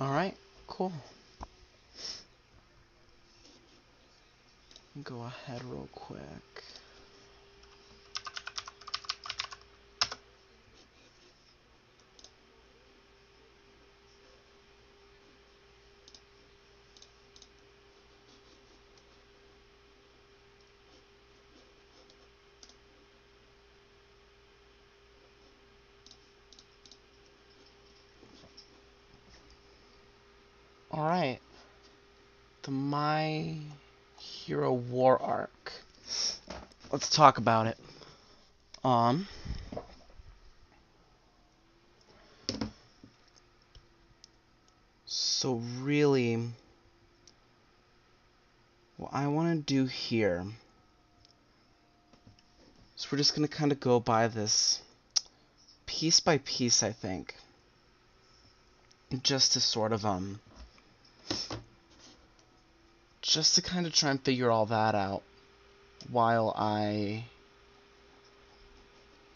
Alright, cool. Go ahead real quick. Alright. The My Hero War arc. Let's talk about it. Um so really what I want to do here is we're just going to kind of go by this piece by piece, I think. Just to sort of just to kind of try and figure all that out while I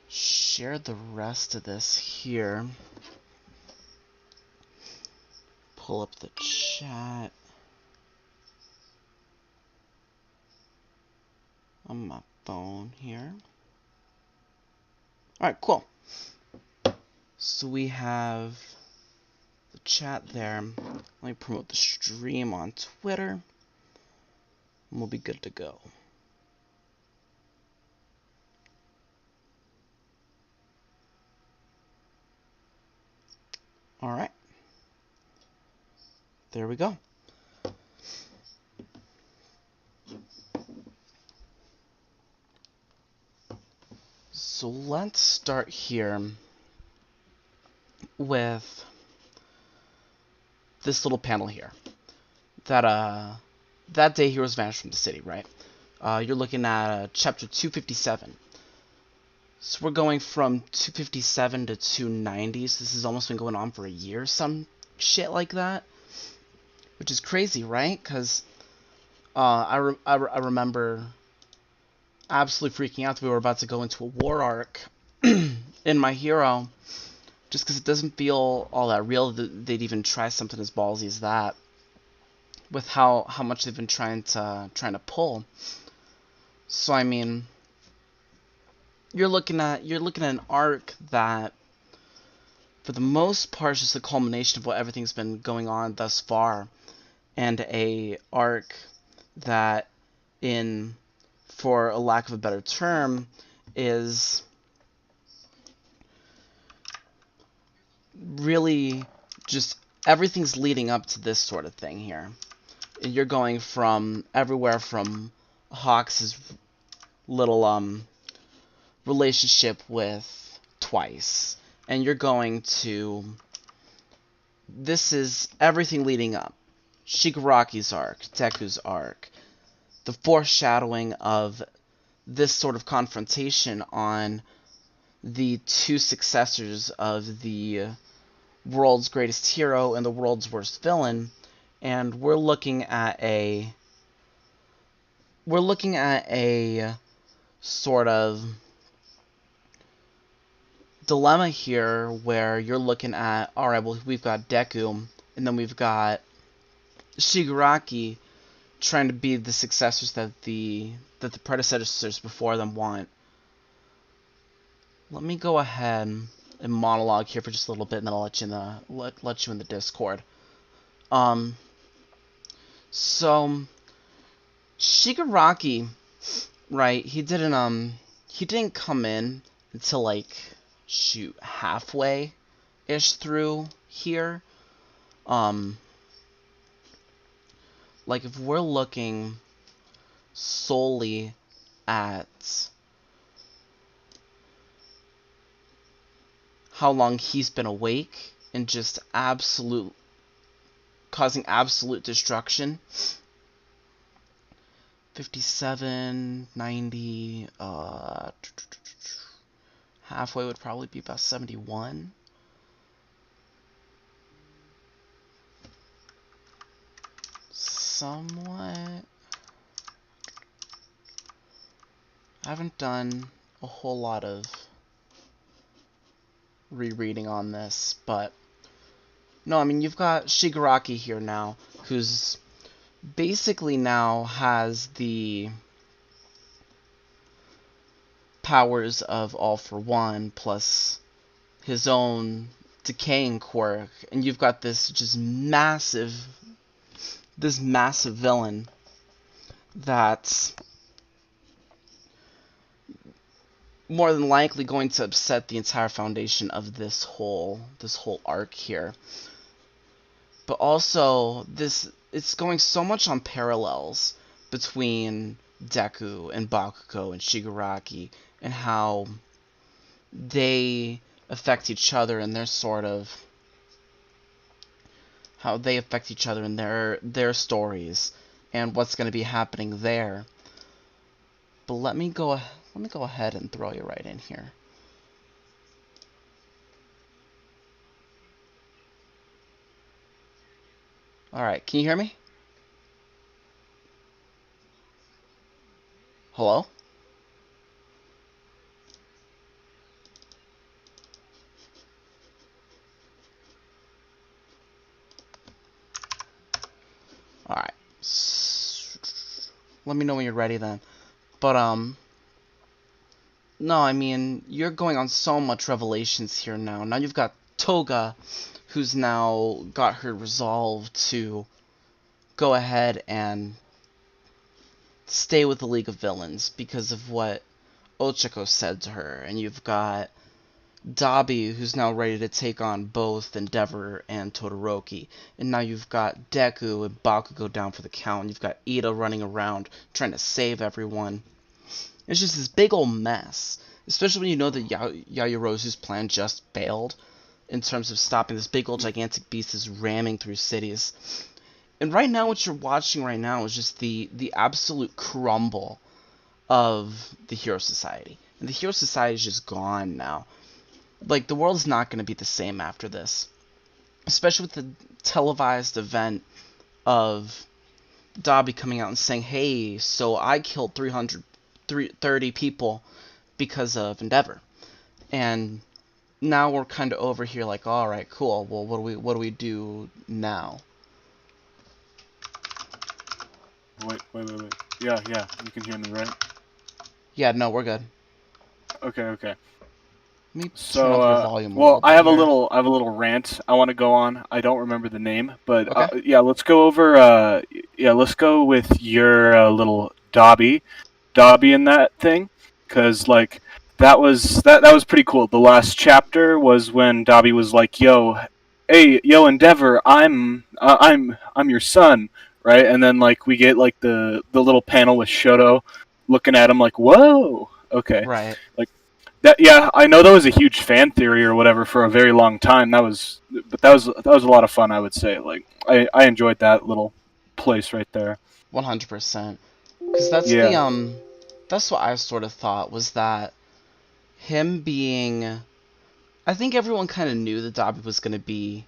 share the rest of this here. Pull up the chat on my phone here. Alright, cool. So we have the chat there. Let me promote the stream on Twitter, and we'll be good to go. Alright. There we go. So let's start here with this little panel here. That day heroes vanished from the city, right? You're looking at chapter 257. So we're going from 257 to 290, so this has almost been going on for a year, some shit like that. Which is crazy, right? Because I remember absolutely freaking out that we were about to go into a war arc in My Hero, just because it doesn't feel all that real that they'd even try something as ballsy as that, with how much they've been trying to pull. So I mean, you're looking at an arc that, for the most part, is just a culmination of what everything's been going on thus far, and a arc that, for a lack of a better term, is really just everything's leading up to this sort of thing here. You're going from everywhere from Hawks' little relationship with Twice, and you're going to, this is everything leading up. Shigaraki's arc, Deku's arc, the foreshadowing of this sort of confrontation on the two successors of the world's greatest hero and the world's worst villain, and we're looking at a sort of dilemma here where you're looking at, alright, well, we've got Deku, and then we've got Shigaraki trying to be the successors that the predecessors before them want. Let me go ahead and monologue here for just a little bit, and then I'll let you in the Discord. So Shigaraki, right? He didn't come in until like halfway ish through here. Like if we're looking solely at how long he's been awake and just causing absolute destruction. 57, 90, halfway would probably be about 71. Somewhat. I haven't done a whole lot of rereading on this, but No, I mean, you've got Shigaraki here now, who's basically now has the powers of All for One, plus his own decaying quirk, and you've got this massive villain that's more than likely going to upset the entire foundation of this whole arc here. But also, it's going so much on parallels between Deku and Bakugo and Shigaraki, and how they affect each other and their stories and what's going to be happening there. But let me go ahead and throw you right in here. Alright, can you hear me? Hello? Alright. Let me know when you're ready then. But, no, I mean, you're going on so much revelations here now. Now you've got Toga, who's now got her resolve to go ahead and stay with the League of Villains because of what Ochako said to her. And you've got Dabi, who's now ready to take on both Endeavor and Todoroki. And now you've got Deku and Bakugo down for the count. You've got Ida running around trying to save everyone. It's just this big old mess. Especially when you know that Yaoyorozu's plan just failed in terms of stopping this big old gigantic beast that's ramming through cities. And right now, what you're watching right now is just the absolute crumble of the Hero Society. And the Hero Society is just gone now. Like, the world's not going to be the same after this. Especially with the televised event of Dabi coming out and saying, hey, so I killed 330 people because of Endeavor. And now we're kind of over here like, alright, cool, well, what do we do now? Wait. Yeah, you can hear me, right? Yeah, no, we're good. Okay. Let me turn So, up your volume a well, little bit here. I have a little rant I want to go on. I don't remember the name, but Okay. yeah, let's go over. Let's go with your little Dobby in that thing, because like that was pretty cool. The last chapter was when Dobby was like, "Yo, hey, yo, Endeavor, I'm your son," right? And then like we get like the little panel with Shoto looking at him like, "Whoa, okay." Right. Like that, yeah, I know that was a huge fan theory or whatever for a very long time. That was a lot of fun. I would say, like, I enjoyed that little place right there. 100%. Because Yeah, that's what I sort of thought, was that him being, I think everyone kind of knew that Dabi was going to be,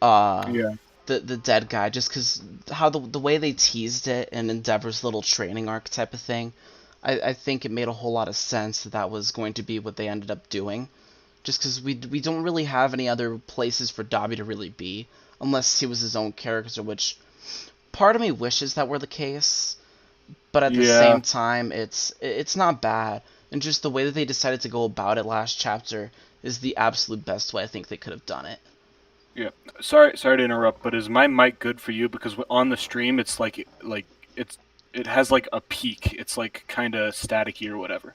uh, yeah, the dead guy, just because how the way they teased it in Endeavor's little training arc type of thing, I think it made a whole lot of sense that was going to be what they ended up doing. Just because we don't really have any other places for Dabi to really be, unless he was his own character, which part of me wishes that were the case, but at the yeah, same time, it's not bad. And just the way that they decided to go about it last chapter is the absolute best way I think they could have done it. yeah. Sorry to interrupt, but is my mic good for you? Because on the stream, it's it's it has like a peak. It's like kind of staticky or whatever.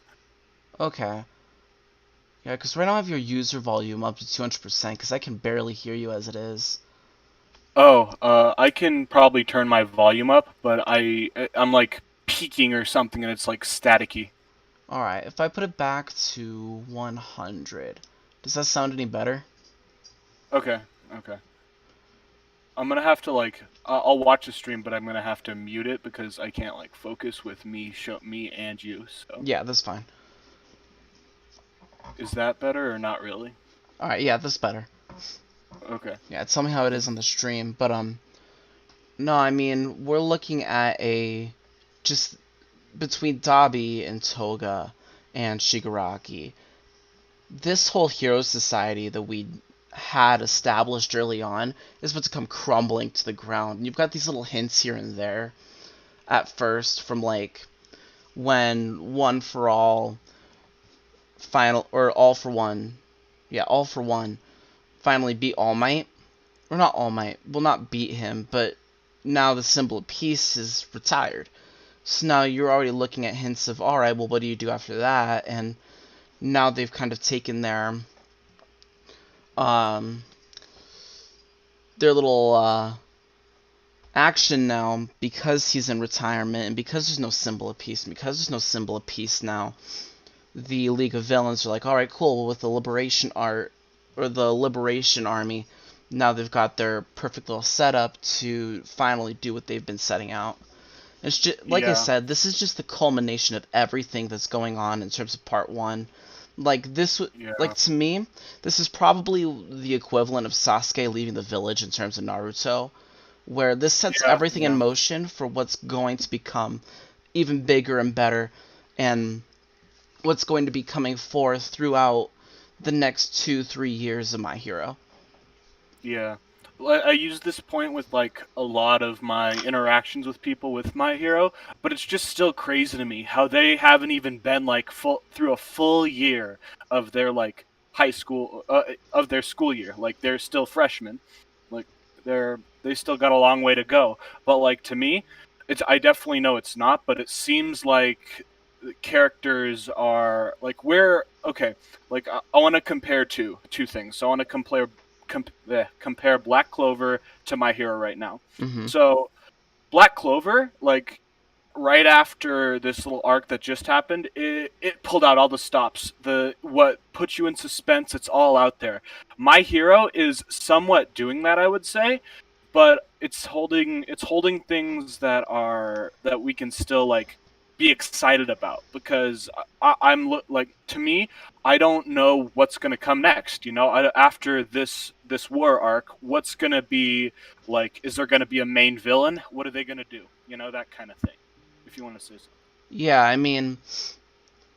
Okay. Yeah, because right now I have your user volume up to 200%, because I can barely hear you as it is. Oh, I can probably turn my volume up, but I'm like peaking or something, and it's like staticky. Alright, if I put it back to 100, does that sound any better? Okay, okay. I'm gonna have to like I'll watch the stream, but I'm gonna have to mute it because I can't like focus with me and you. So Yeah, that's fine. is that better or not really? Alright, yeah, that's better. Okay. Yeah, tell me how it is on the stream, but, no, I mean, we're looking at just between Dabi and Toga and Shigaraki, this whole hero society that we had established early on is about to come crumbling to the ground. And you've got these little hints here and there at first from like when One for All final or All for One, yeah, All for One finally beat All Might, or not All Might, will not beat him, but now the symbol of peace is retired. So now you're already looking at hints of, all right, well, what do you do after that? And now they've kind of taken um their little action now, because he's in retirement and because there's no symbol of peace. And because there's no symbol of peace now, the League of Villains are like, all right, cool. Well, with the Liberation Art or the Liberation Army, now they've got their perfect little setup to finally do what they've been setting out. It's just like I Yeah. said, this is just the culmination of everything that's going on in terms of part one. Like this, like Yeah. to me, this is probably the equivalent of Sasuke leaving the village in terms of Naruto, where this sets Yeah. everything in Yeah. motion for what's going to become even bigger and better, and what's going to be coming forth throughout the next 2-3 years of My Hero. Yeah. I use this point with like a lot of my interactions with people with My Hero, but it's just still crazy to me how they haven't even been like full through a full year of their like high school of their school year. Like they're still freshmen. Like they still got a long way to go. But like to me, it's I definitely know it's not, but it seems like the characters are like we're okay. Like I want to compare two things. So I want to compare Black Clover to My Hero right now. Mm-hmm. So Black Clover, like right after this little arc that just happened, it pulled out all the stops. The what puts you in suspense, it's all out there. My Hero is somewhat doing that, I would say, but it's holding things that we can still like be excited about because like to me I don't know what's going to come next. After this war arc, what's going to be like? Is there going to be a main villain? What are they going to do? That kind of thing. If you want to say something. Yeah, I mean,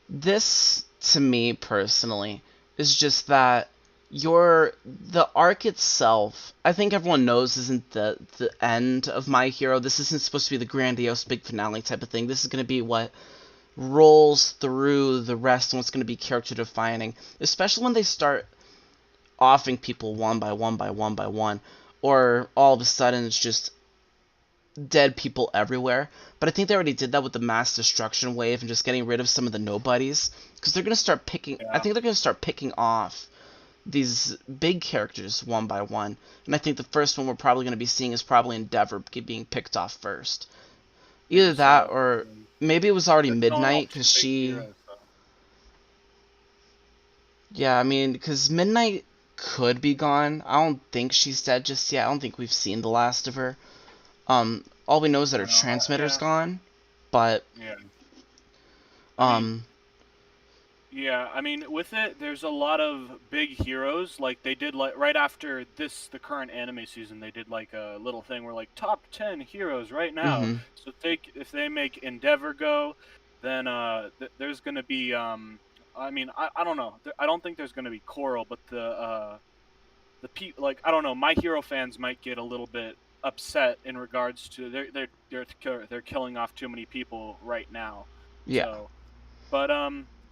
this to me personally is just that the arc itself, I think everyone knows, isn't the end of My Hero. This isn't supposed to be the grandiose big finale type of thing. This is going to be what rolls through the rest and what's going to be character defining, especially when they start offing people one by one by one by one, or all of a sudden it's just dead people everywhere. But I think they already did that with the mass destruction wave and just getting rid of some of the nobodies, because they're gonna start picking. I Yeah. think they're gonna start picking off these big characters one by one, and I think the first one we're probably gonna be seeing is probably Endeavor being picked off first. Maybe Either that, so. or maybe it was already They're killing Midnight, off some because big she. heroes, though. Yeah, I mean, because Midnight could be gone. I don't think she's dead just yet. I don't think we've seen the last of her. All we know is that her transmitter's Yeah. gone, but Yeah. I mean, um, Yeah, I mean, with it, there's a lot of big heroes. Like they did, like right after the current anime season, they did like a little thing where like top 10 heroes right now. mm-hmm. So if they make Endeavor go, then there's gonna be I mean, I don't know. I don't think there's gonna be Coral, but like I don't know. My Hero fans might get a little bit upset in regards to they're killing off too many people right now. Yeah. So. But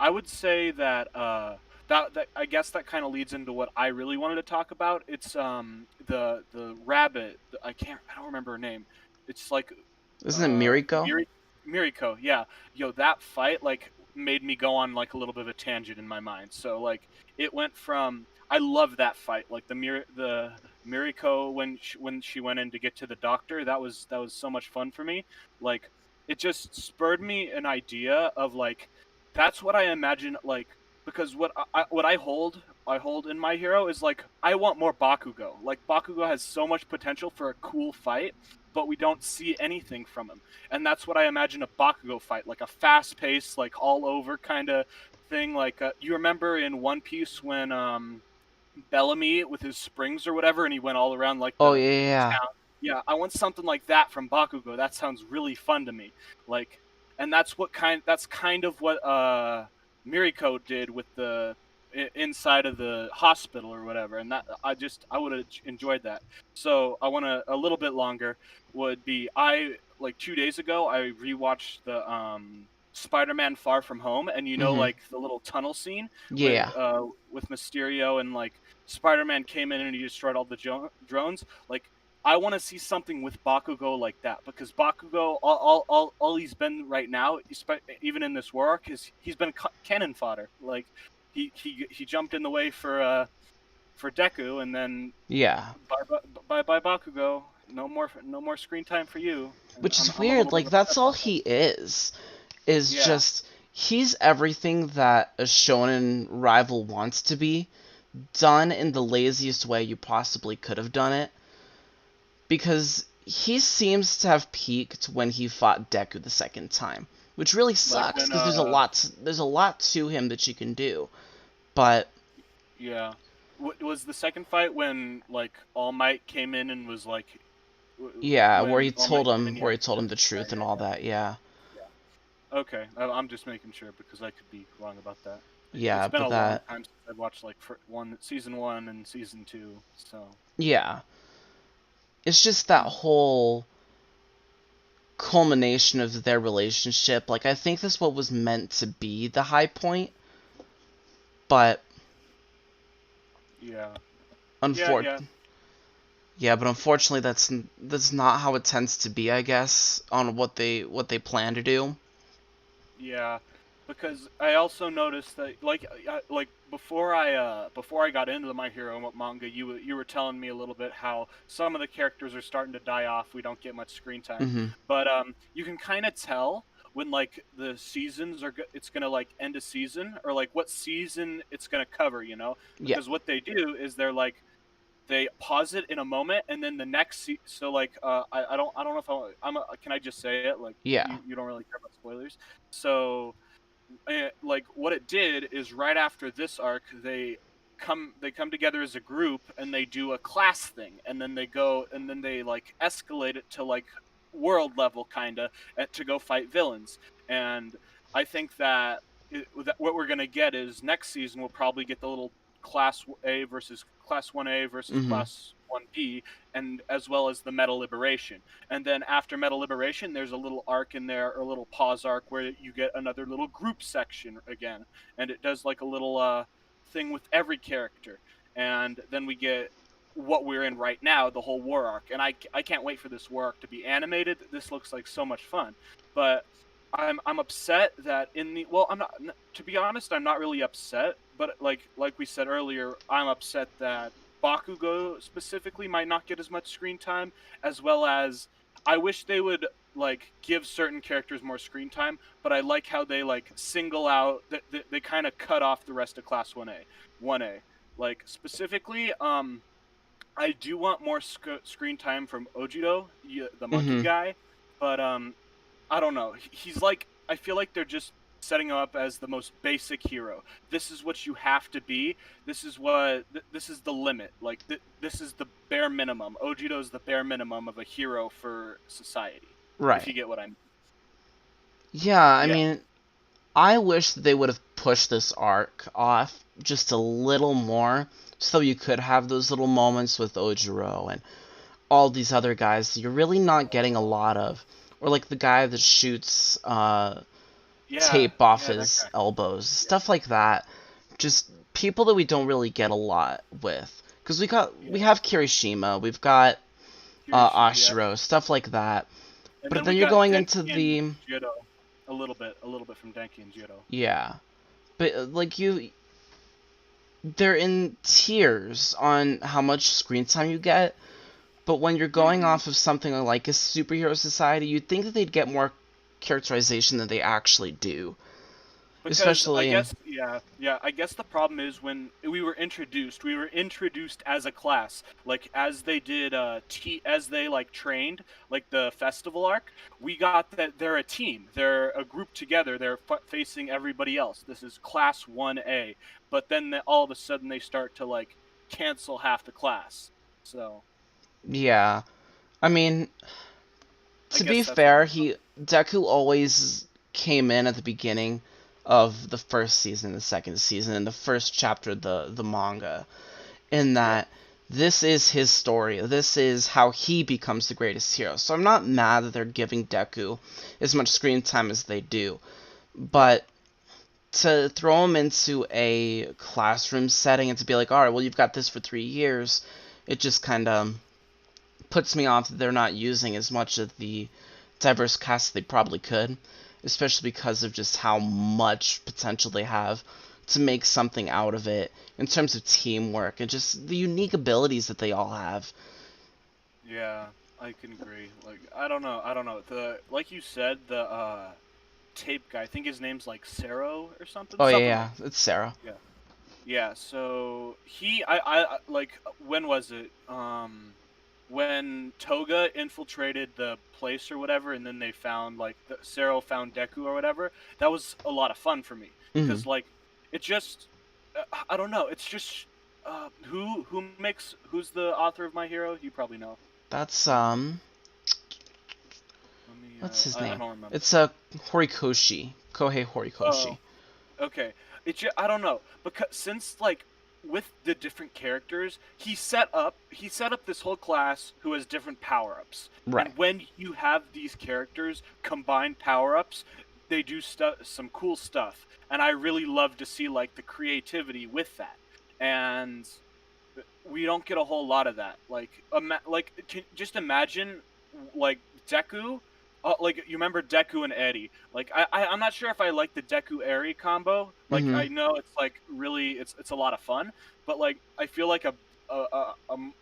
I would say that that I guess that kind of leads into what I really wanted to talk about. It's the rabbit. I don't remember her name. It's like Isn't it Miriko? Miriko. Yeah, yo, that fight like made me go on like a little bit of a tangent in my mind. So like it went from I love that fight, like the Miriko when she went in to get to the doctor. That was so much fun for me. Like it just spurred me an idea of like that's what I imagine like because what I hold in My Hero is like I want more Bakugo. Like Bakugo has so much potential for a cool fight, but we don't see anything from him. And that's what I imagine a Bakugo fight, like a fast-paced, like all over kind of thing. Like you remember in One Piece when Bellamy with his springs or whatever, and he went all around like Oh the yeah, yeah, yeah. town. Yeah, I want something like that from Bakugo. That sounds really fun to me. Like, and that's kind of what Miriko did with inside of the hospital or whatever, and that I would have enjoyed that. So I want to a little bit longer would be I like 2 days ago I rewatched the Spider-Man Far From Home, and Mm-hmm. like the little tunnel scene Yeah. with Mysterio, and like Spider-Man came in and he destroyed all the drones. Like I want to see something with Bakugo like that, because Bakugo, all he's been right now, even in this war arc, is he's been cannon fodder. Like he jumped in the way for Deku, and then Yeah. bye Bakugo. No more screen time for you. And Which is I'm a weird. little bit Like upset that's all about that. he is. Is Yeah, just he's everything that a shonen rival wants to be, done in the laziest way you possibly could have done it. Because he seems to have peaked when he fought Deku the second time, which really like sucks when because there's a lot to him that you can do. But yeah, was the second fight when like All Might came in and was like yeah, when All Might came in, yeah, where he told him the yeah, truth and yeah, all yeah. that. Yeah, Okay, I'm just making sure because I could be wrong about that. It's yeah, been but a long that time since I've watched like season one and season two. So yeah, it's just that whole culmination of their relationship. Like I think this what was meant to be the high point, but yeah, yeah, unfor yeah, yeah, but unfortunately that's not how it tends to be, I guess, on what they plan to do. yeah. Because I also noticed that like before I got into the My Hero manga, you were telling me a little bit how some of the characters are starting to die off. We don't get much screen time, Mhm. but you can kind of tell when like the seasons it's gonna like end a season, or like what season it's gonna cover. Yeah. Because what they do is they pause it in a moment, and then the next so like I don't know if can I just say it, like Yeah. you don't really care about spoilers. So like what it did is right after this arc they come together as a group and they do a class thing, and then they go and then they like escalate it to like world level kind of to go fight villains. And I think that, that what we're going to get is next season we'll probably get the little class A versus class 1A versus Mhm. class 1B, and as well as the meta liberation. And then after Meta Liberation, there's a little arc in there, or a little pause arc, where you get another little group section again, and it does like a little thing with every character. And then we get what we're in right now, the whole war arc. And I can't wait for this war arc to be animated. This looks like so much fun. But I'm upset that in the well, I'm not, to be honest, I'm not really upset, but like we said earlier, I'm upset that Bakugo specifically might not get as much screen time, as well as I wish they would like give certain characters more screen time, but I like how they like single out they kind of cut off the rest of class 1A. 1A. Like specifically, I do want more screen time from Ojiro, the monkey Mhm. guy, but I don't know. He's like, I feel like they're just setting him up as the most basic hero. This is what you have to be. This is this is the limit. Like this is the bare minimum. Ojito is the bare minimum of a hero for society. If Right. you get what I mean. Yeah, I Yeah. mean, I wish they would have pushed this arc off just a little more so you could have those little moments with Ojiro and all these other guys that you're really not getting a lot of. Or like the guy that shoots Yeah. tape off Yeah. That his guy. elbows, Yeah. stuff like that. Just people that we don't really get a lot with. Because we Yeah. have Kirishima, we've got Kirishima. Yeah. Ashiro, stuff like that. And But then then we you're got going into Denki and the Jiro. A little bit from Denki and Jiro. yeah. But like they're in tiers on how much screen time you get. But when you're going Mm-hmm. off of something like a superhero society, you'd think that they'd get more characterization than they actually do. Because I Especially, guess, yeah, I guess the problem is when we were introduced as a class, like as they did as they like trained, like the festival arc. We got that they're a team, they're a group together, they're facing everybody else. This is class 1A. But then all of a sudden they start to like cancel half the class. So yeah. I mean, I to be guess that's what fair, my he Deku always came in at the beginning of the first season, the second season, and the first chapter of the manga, in Yeah. that this is his story. This is how he becomes the greatest hero. So I'm not mad that they're giving Deku as much screen time as they do, Yeah. but to throw him into a classroom setting and to be like, all right, well, you've got this for 3 years, it just kind of puts me off that they're not using as much of the diverse cast they probably could, especially because of just how much potential they have to make something out of it in terms of teamwork and just the unique abilities that they all have. Yeah, I can agree. Like, I don't know. I don't know. The like you said, the tape guy. I think his name's like Sero or something. Oh yeah, Something like yeah, it's Sarah. that. Yeah. Yeah. So like when was it? When Toga infiltrated the place or whatever, and then they found like Sero found Deku or whatever. That was a lot of fun for me Hmm. because like it just I don't know. It's just who's the author of My Hero? You probably know. That's Let me. what's his I name? don't remember. It's Horikoshi, Kohei Horikoshi. Oh, okay. I don't know because since like with the different characters, he set up this whole class who has different power ups, Right. and when you have these characters combine power ups, they do some cool stuff, and I really love to see like the creativity with that, and we don't get a whole lot of that. Just imagine like Deku, like you remember Deku and Eddie. Like I'm not sure if I like the Deku Eri combo. Like Hmm. I know it's like really it's a lot of fun, but like I feel like a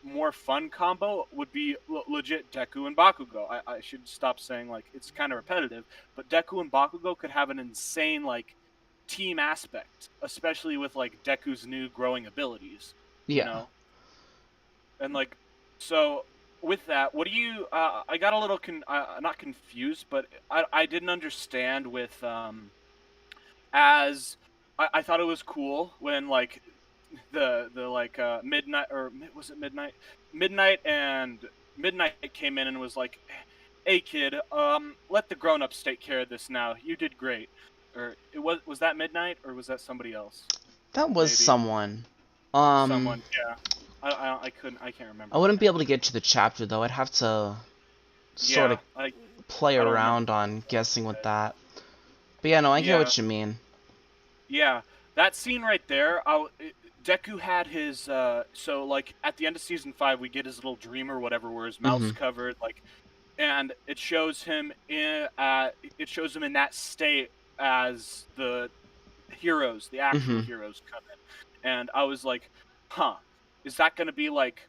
more fun combo would be legit Deku and Bakugo. I should stop saying like it's kind of repetitive, but Deku and Bakugo could have an insane like team aspect, especially with like Deku's new growing abilities. You Yeah. know, and like, so with that, what do you? I got a little not confused, but I didn't understand with as I thought it was cool when like the like midnight or was it midnight? Midnight came in and was like, "Hey kid, let the grown ups take care of this now. You did great." Or it was that midnight or was that somebody else? That was Maybe someone. Um, someone. Yeah, I couldn't I can't I remember right wouldn't be now. able to get to the chapter though. I'd have to sort of Yeah, I play I don't remember. around on guessing with that. But yeah, no, I get Yeah, what you mean. yeah. That scene right there, Deku had his so like at the end of season 5 we get his little dream or whatever where his Hmm. mouth's covered like and it shows him in that state as the actual Hmm. heroes come in. And I was like, "Huh, is that going to be like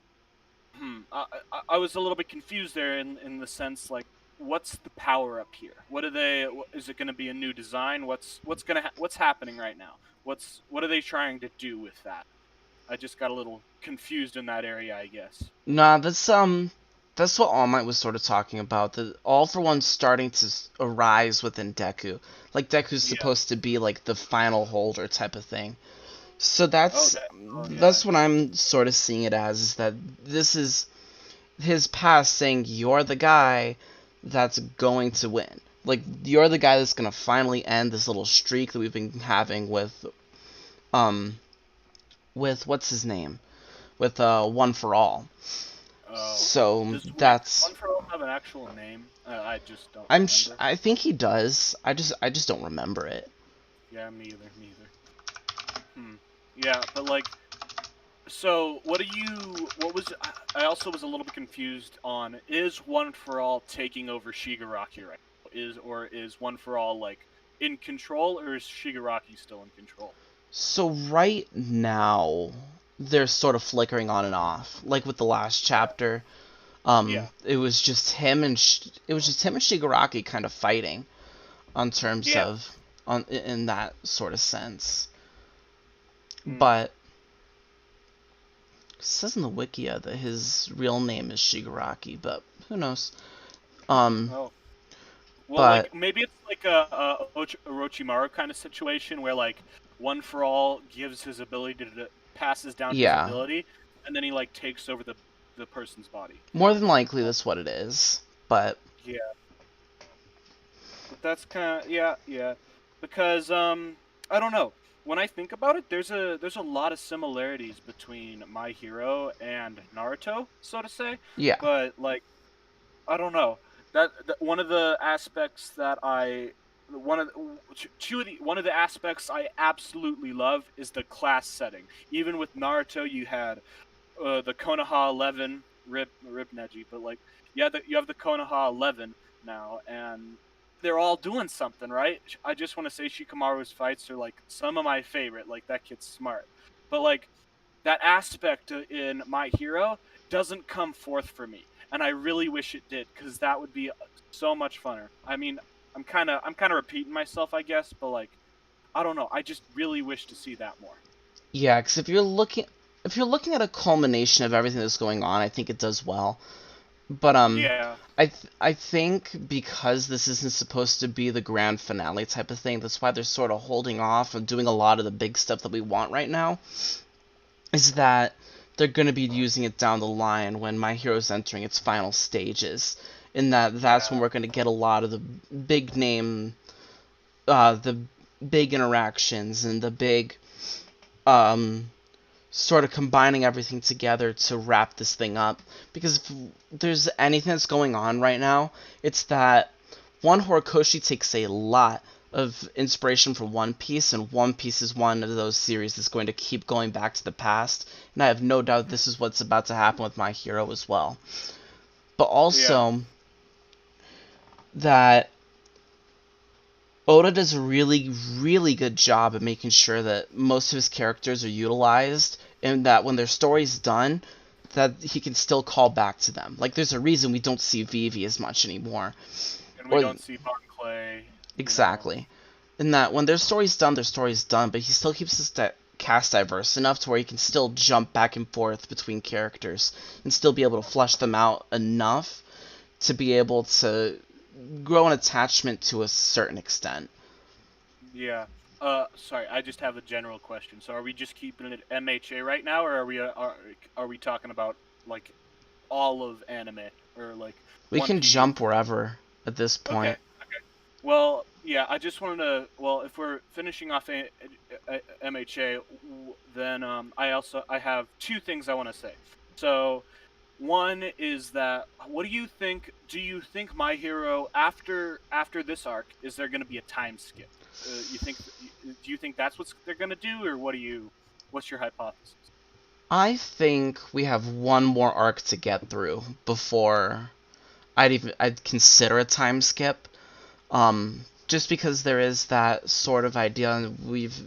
I was a little bit confused there in the sense like what's the power up here? Is it going to be a new design? What's happening right now? What are they trying to do with that? I just got a little confused in that area, I guess. Nah, that's what All Might was sort of talking about. The All for One starting to arise within Deku. Like Deku's Yeah. supposed to be like the final holder type of thing. So that's Okay. Oh yeah. that's what I'm sort of seeing it as, is that this is his past saying you're the guy that's going to win. Like you're the guy that's gonna finally end this little streak that we've been having um with what's his name? With One for All. Oh. So Does that's One for All have an actual name? I just don't remember. I think he does. I just don't remember it. Yeah, me either. Me either. Hmm. Yeah, but like, so what do you? What was? I also was a little bit confused on is One for All taking over Shigaraki right now? Is One for All like in control, or is Shigaraki still in control? So right now they're sort of flickering on and off. Like with the last Yeah. chapter, Yeah. it was just him and it was just him and Shigaraki kind of fighting on terms Yeah. of on in that sort of sense. Hmm. But it says in the Wikia that his real name is Shigaraki, but who knows? Um, Oh. Well, but like maybe it's like a Orochimaru kind of situation where like One for All gives his ability to passes down his yeah, ability, and then he like takes over the person's body. more than likely that's what it is. But Yeah, but that's kind of yeah. because I don't know. When I think about it, there's a lot of similarities between My Hero and Naruto, so to say. Yeah. But like I don't know. That one of the aspects that I one of two of the one of the aspects I absolutely love is the class setting. Even with Naruto, you had the Konoha 11 Rib Neji, but like you have the Konoha 11 now, and they're all doing something right. I just want to say Shikamaru's fights are like some of my favorite. Like that kid's smart, but like that aspect in My Hero doesn't come forth for me, and I really wish it did because that would be so much funner. I mean, I'm kind of repeating myself, I guess, but like I don't know. I just really wish to see that more. Yeah, because if you're looking at a culmination of everything that's going on, I think it does well. But Yeah, I think because this isn't supposed to be the grand finale type of thing, that's why they're sort of holding off on doing a lot of the big stuff that we want right now. Is that they're going to be using it down the line when My Hero's entering its final stages. In that's when yeah, we're going to get a lot of the big name, the big interactions and the big um sort of combining everything together to wrap this thing up. Because if there's anything that's going on right now, it's that one, Horikoshi takes a lot of inspiration from One Piece, and One Piece is one of those series that's going to keep going back to the past, and I have no doubt this is what's about to happen with My Hero as well. But yeah, also that Oda does a really, really good job at making sure that most of his characters are utilized, and that when their story's done, that he can still call back to them. Like, there's a reason we don't see Vivi as much anymore. and we Or don't see Bon Clay. You know, exactly. In that when their story's done, but he still keeps his cast diverse enough to where he can still jump back and forth between characters and still be able to flush them out enough to be able to grow an attachment to a certain extent. yeah. Sorry, I just have a general question. So, are we just keeping it MHA right now, or are we talking about like all of anime or like We One can Piece? jump wherever at this Okay. point. Well, yeah, I just wanted to. Well, if we're finishing off MHA, then I have two things I want to say. So one is that what do you think? Do you think My Hero after this arc is there going to be a time skip? You think? Do you think that's what they're going to do, or what do you? What's your hypothesis? I think we have one more arc to get through before I'd consider a time skip. Just because there is that sort of idea, and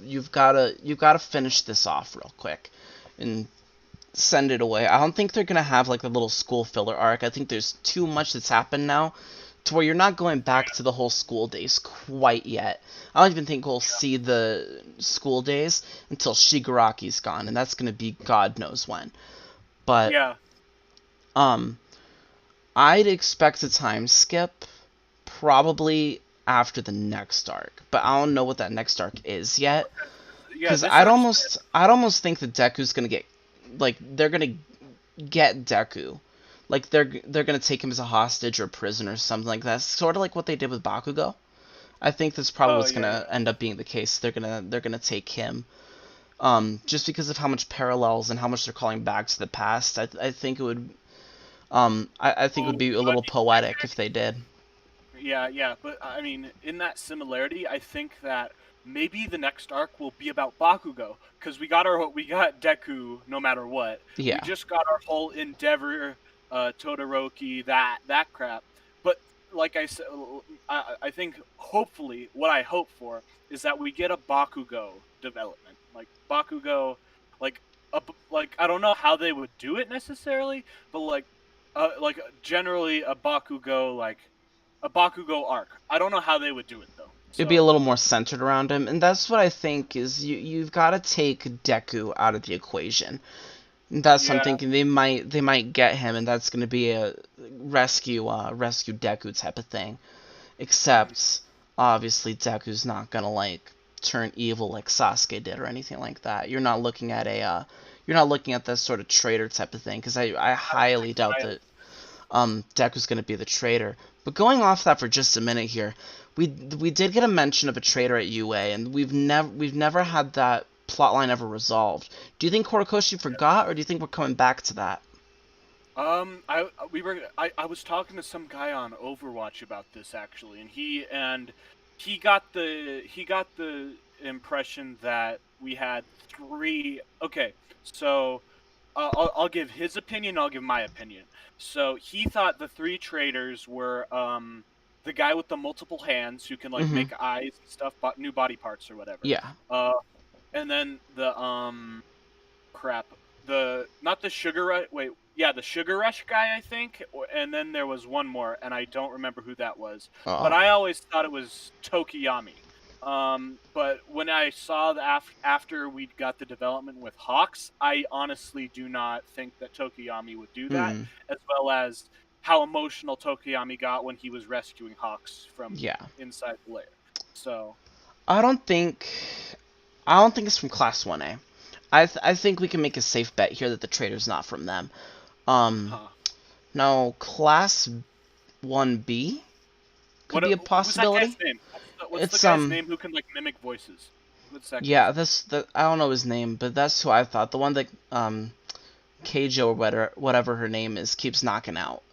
you've gotta finish this off real quick, and send it away. I don't think they're gonna have like a little school filler arc. I think there's too much that's happened now, to where you're not going back to the whole school days quite yet. I don't even think we'll see the school days until Shigaraki's gone, and that's gonna be God knows when. But Yeah. um, I'd expect a time skip probably after the next arc, but I don't know what that next arc is yet. Yeah. Because This arc's I'd almost think that Deku's gonna get, like, they're gonna get Deku, like they're gonna take him as a hostage or a prisoner or something like that. Sort of like what they did with Bakugo. I think that's probably Oh what's yeah, gonna yeah. end up being the case. They're gonna take him. Just because of how much parallels and how much they're calling back to the past, I think it would I think it would Oh, be a little poetic if they did. yeah, yeah, but I mean, in that similarity, I think that maybe the next arc will be about Bakugo because we got Deku no matter what. We Yeah, just got our whole Endeavor, Todoroki, that crap. But like I said, I think hopefully what I hope for is that we get a Bakugo development, like Bakugo, like like I don't know how they would do it necessarily, but like generally a Bakugo arc. I don't know how they would do it though. it'd be a So little more centered around him, and that's what I think is you've got to take Deku out of the equation. That's yeah, something they might get him, and that's going to be a rescue Deku type of thing. Except obviously Deku's not gonna like turn evil like Sasuke did or anything like that. You're not looking at that sort of traitor type of thing, because I I, highly doubt I, that Deku's gonna be the traitor. But going off that for just a minute here, we did get a mention of a traitor at UA, and we've never had that plotline ever resolved. Do you think Horikoshi forgot, or do you think we're coming back to that? I was talking to some guy on Overwatch about this actually, and he got the impression that we had three. Okay, so I'll give his opinion. I'll give my opinion. So he thought the three traders were the guy with the multiple hands who can like Mm-hmm. make eyes and stuff, but new body parts or whatever. Yeah. Uh, and then the crap. The not the sugar rush. Wait, yeah, the sugar rush guy, I think. And then there was one more, and I don't remember who that was. But Oh. I always thought it was Tokiyami. But when I saw the after we got the development with Hawks, I honestly do not think that Tokiyami would do that, Hmm. as well as how emotional Tokiyami got when he was rescuing Hawks from Yeah. inside the lair. So, I don't think. I don't think it's from Class 1A. I think we can make a safe bet here that the traitor's not from them. Um, huh? Now, Class 1B could What? be a Who's that guy's possibility. name? What's the It's guy's name who can like mimic voices? What's that guy's yeah, name? I don't know his name, but that's who I thought. The one that Keijo or whatever her name is keeps knocking out.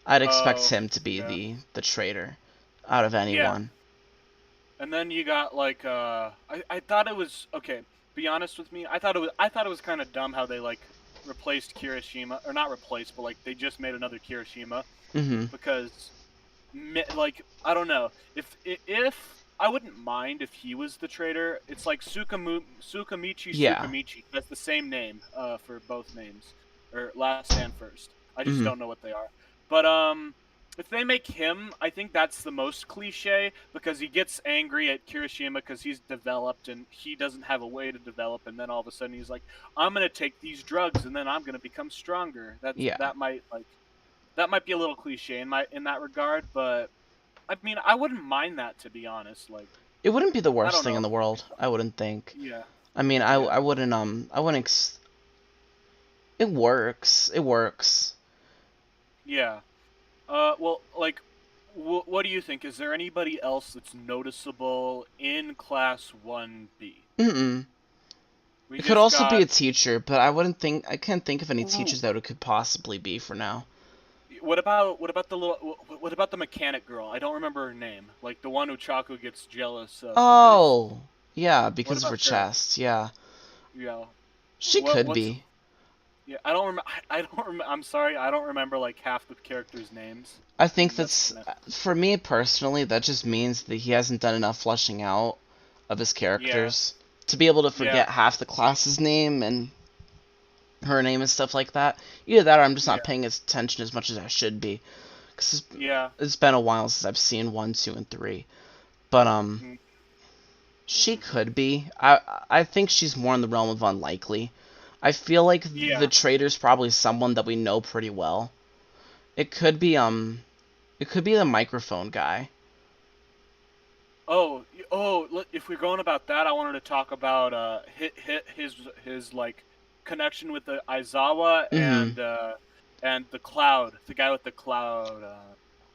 I'd expect Oh, him to be yeah, the traitor out of yeah. anyone. And then you got like I thought it was okay. Be honest with me, I thought it was kind of dumb how they like replaced Kirishima or not replaced, but like they just made another Kirishima Mhm. because like I don't know if I wouldn't mind if he was the traitor. It's like Sukamichi Yeah. Sukamichi. That's the same name for both names or last and first. I just Mhm. don't know what they are. But if they make him, I think that's the most cliche because he gets angry at Kirishima because he's developed and he doesn't have a way to develop, and then all of a sudden he's like, "I'm gonna take these drugs and then I'm gonna become stronger." Yeah. That might be a little cliche in that regard, but I mean, I wouldn't mind that to be honest. Like, It wouldn't be the I worst don't thing in know. the world. I wouldn't think. Yeah, I mean, yeah, I wouldn't. It works. It works. yeah. Well, like, what do you think? Is there anybody else that's noticeable in Class 1B? Mm-mm. We It could just also be got. a teacher, but I wouldn't think. I can't think of any Ooh, teachers that it could possibly be for now. what about the mechanic girl? I don't remember her name. Like the one Uchaku gets jealous of because Oh, yeah, what because of her about her? chest. Yeah, Yeah. she could What's be. Yeah, I don't remember. I don't remember. I'm sorry, I don't remember like half the characters' names, I think and that's that's kind of for me personally. That just means that he hasn't done enough fleshing out of his yeah, characters to be able to yeah, forget half the class's name and her name and stuff like that. Either that, or I'm just not yeah, paying attention as much as I should be. Cause yeah. it's been a while since I've seen 1, 2, and 3. But Mm, she mhm. could be. I think she's more in the realm of unlikely. I feel like the Yeah. traitor's probably someone that we know pretty well. It could be it could be the microphone guy. If we're going about that, I wanted to talk about his like connection with the Aizawa Mhm. and the cloud, the guy with the cloud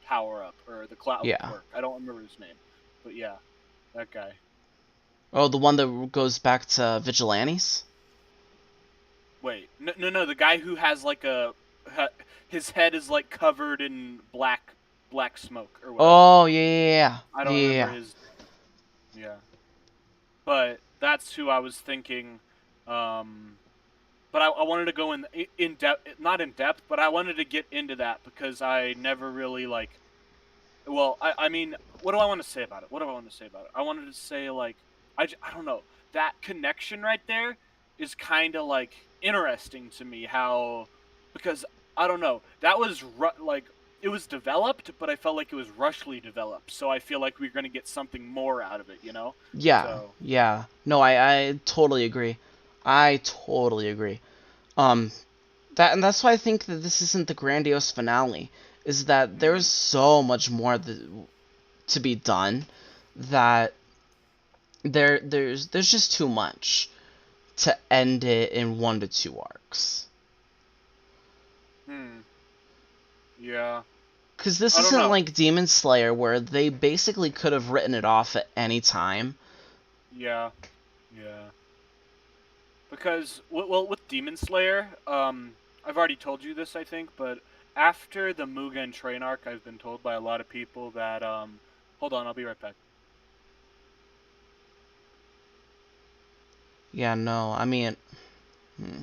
power up or the cloud Yeah. quirk. I don't remember his name, but yeah, that guy. Oh, the one that goes back to vigilantes? Wait, no, no, no, the guy who has like his head is like covered in black smoke or whatever. Oh, yeah, yeah, I yeah. don't Yeah, remember yeah. his name. Yeah, but that's who I was thinking. Um, but I wanted to go in depth, not in depth, but I wanted to get into that because I never really like. Well, I mean, what do I want to say about it? What do I want to say about it? I wanted to say like I don't know that connection right there is kind of like interesting to me how because I don't know that was like it was developed, but I felt like it was rushly developed. So I feel like we're gonna get something more out of it, you know? Yeah, So yeah. No, I totally agree. I totally agree. Um, that's why I think that this isn't the grandiose finale. Is that there's mm, so much more to be done that there's just too much to end it in 1 to 2 arcs. hmm, yeah. Because this I don't isn't know. like Demon Slayer, where they basically could have written it off at any time. Yeah, yeah. Because well, with Demon Slayer, I've already told you this, I think, but after the Mugen Train arc, I've been told by a lot of people that hold on, I'll be right back. Yeah, no, I mean, hmm.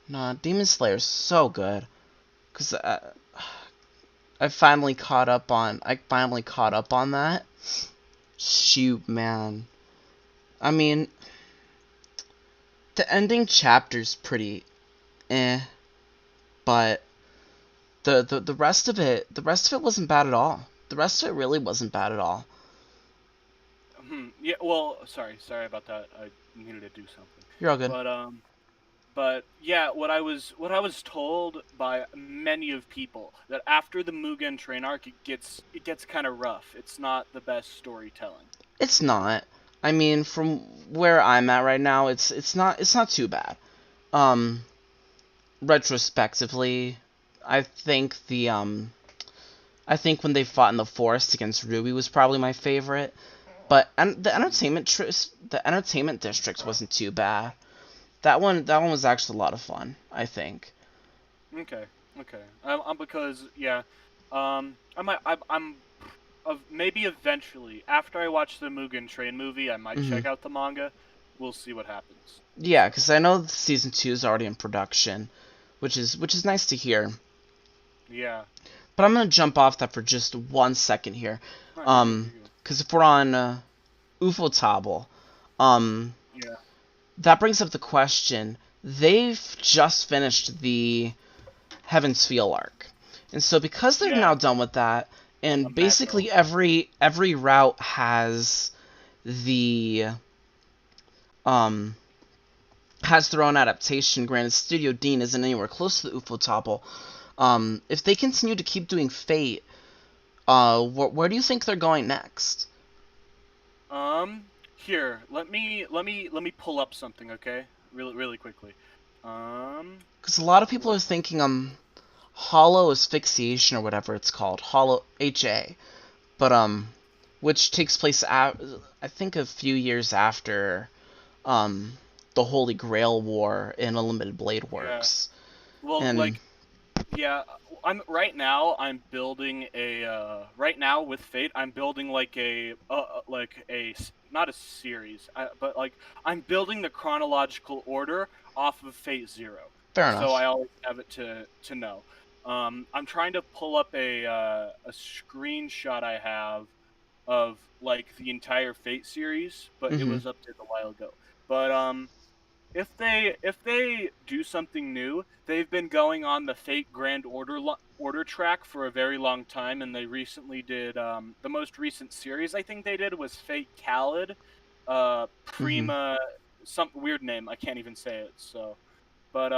No, Demon Slayer's so good. Cause I finally caught up on that. Shoot, man. I mean, the ending chapter's pretty eh, but the rest of it wasn't bad at all. The rest of it really wasn't bad at all. Yeah, well, sorry about that. I needed to do something. You're all good. But but yeah, what I was told by many of people that after the Mugen Train arc, it gets kind of rough. It's not the best storytelling. It's not. I mean, from where I'm at right now, it's not too bad. Um, Retrospectively, I think I think when they fought in the forest against Ruby was probably my favorite. But the entertainment district wasn't too bad. That one was actually a lot of fun, I think. Okay, okay. I'm because yeah, I'm of maybe eventually after I watch the Mugen Train movie, I might Hmm. check out the manga. We'll see what happens. We'll Yeah, see what because I know season 2 is already in production, which is nice to hear. Yeah. But I'm gonna jump off that for just 1 second here. No, you're good. You're good. Because if we're on Ufotable, um, Yeah. that brings up the question. They've just finished the Heaven's Feel arc, and so because they're Yeah. now done with that, and Magno. basically every route the um has their own adaptation. Granted, Studio Dean isn't anywhere close to the Ufotable. If they continue to keep doing Fate, where do you think they're going next? Here, let me pull up something, okay? Really quickly. Because a lot of people What? are thinking Hollow Asphyxiation or whatever it's called, Hollow HA, but which takes place I think a few years after um the Holy Grail War in Unlimited Blade Yeah. Works, Well, and like, yeah, I'm right now. I'm building a right now with Fate. I'm building not a series, but like I'm building the chronological order off of Fate Zero, fair so enough. I always have it to know. I'm trying to pull up a screenshot I have of like the entire Fate series, but it Hmm. was updated a while ago. But if they do something new, they've been going on the Fate Grand Order track for a very long time, and they recently did the most recent series I think they did was Fate Khalid, Hmm. Prima, some weird name I can't even say it. So, but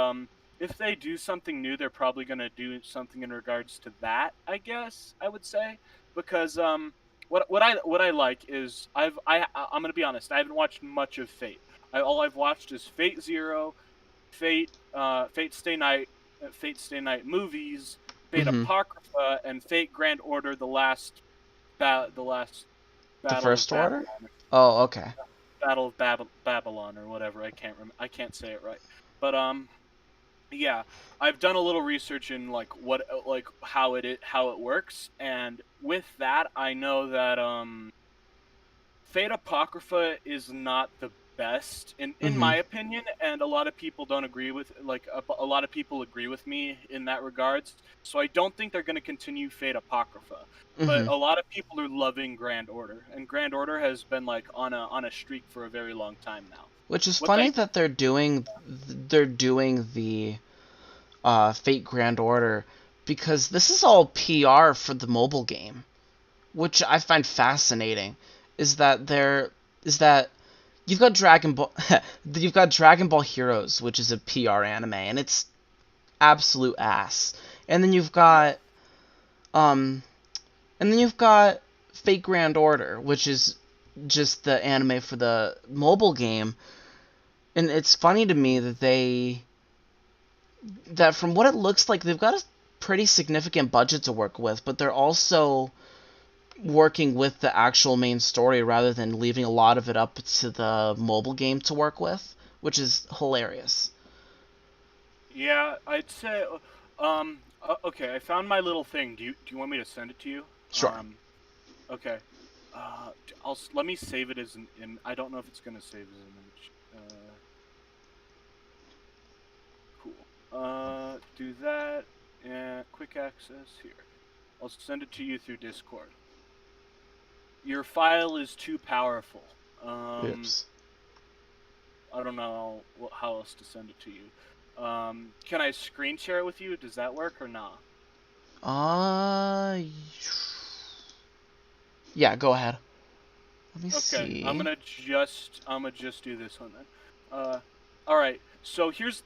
if they do something new, they're probably gonna do something in regards to that. I guess I would say because what I like is I'm gonna be honest. I haven't watched much of Fate. All I've watched is Fate Zero, Fate Stay Night movies, Fate Hmm. Apocrypha, and Fate Grand Order: The Last The Battle of First Order? Babylon, Oh, okay. Babylon or whatever. I can't say it right. But yeah, I've done a little research in like how it works, and with that, I know that Fate Apocrypha is not the best in Hmm. my opinion, and a lot of people don't agree with a lot of people agree with me in that regards. So I don't think they're going to continue Fate Apocrypha, but Hmm. a lot of people are loving Grand Order, and Grand Order has been like on a streak for a very long time now. Which is What funny they that they're doing the Fate Grand Order because this is all PR for the mobile game, which I find fascinating. Is that there is that you've got Dragon Ball you've got Dragon Ball Heroes, which is a PR anime, and it's absolute ass. And then um you've got Fate Grand Order, which is just the anime for the mobile game. And it's funny to me that from what it looks like, they've got a pretty significant budget to work with, but they're also working with the actual main story rather than leaving a lot of it up to the mobile game to work with, which is hilarious. Yeah, I'd say. Okay, I found my little thing. Do you want me to send it to you? Sure. Okay. Let me save it as an I don't know if it's gonna save as an image. Cool. Do that and quick access here. I'll send it to you through Discord. Your file is too powerful. Oops. I don't know how else to send it to you. Can I screen share it with you? Does that work or not? Uh, yeah, go ahead. Let me Okay, see. I'm gonna just do this one then. All right. So here's